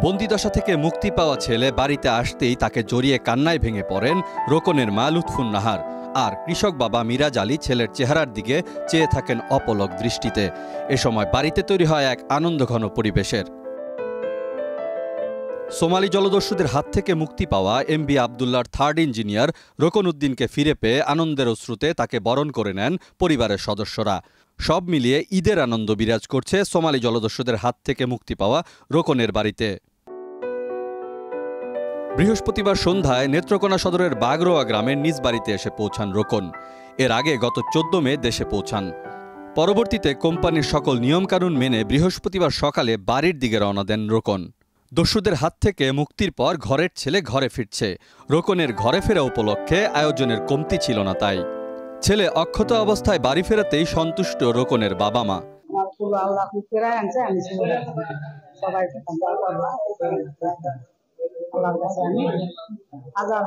বন্দিদশা থেকে মুক্তি পাওয়া ছেলে বাড়িতে আসতেই তাকে জড়িয়ে কান্নায় ভেঙে পড়েন রোকনের মা লুৎফুন নাহার। আর কৃষক বাবা মিরাজ আলী ছেলের চেহারার দিকে চেয়ে থাকেন অপলক দৃষ্টিতে। এ সময় বাড়িতে তৈরি হয় এক আনন্দঘন পরিবেশের। সোমালি জলদস্যুদের হাত থেকে মুক্তি পাওয়া এমবি আবদুল্লাহর থার্ড ইঞ্জিনিয়ার রোকন উদ্দিনকে ফিরে পেয়ে আনন্দের অশ্রুতে তাকে বরণ করে নেন পরিবারের সদস্যরা। সব মিলিয়ে ঈদের আনন্দ বিরাজ করছে সোমালি জলদস্যুদের হাত থেকে মুক্তি পাওয়া রোকনের বাড়িতে। বৃহস্পতিবার সন্ধ্যায় নেত্রকোনা সদরের বাগরোয়া গ্রামের নিজ বাড়িতে এসে পৌঁছান রোকন। এর আগে গত 14 মে দেশে পৌঁছান। পরবর্তীতে কোম্পানির সকল নিয়মকানুন মেনে বৃহস্পতিবার সকালে বাড়ির দিকে রওনা দেন রোকন। দস্যুদের হাত থেকে মুক্তির পর ঘরের ছেলে ঘরে ফিরছে। রোকনের ঘরে ফেরা উপলক্ষে আয়োজনের কমতি ছিল না তাই। ছেলে অক্ষত অবস্থায় বাড়ি ফেরাতেই সন্তুষ্ট রোকনের বাবা মা। হাজার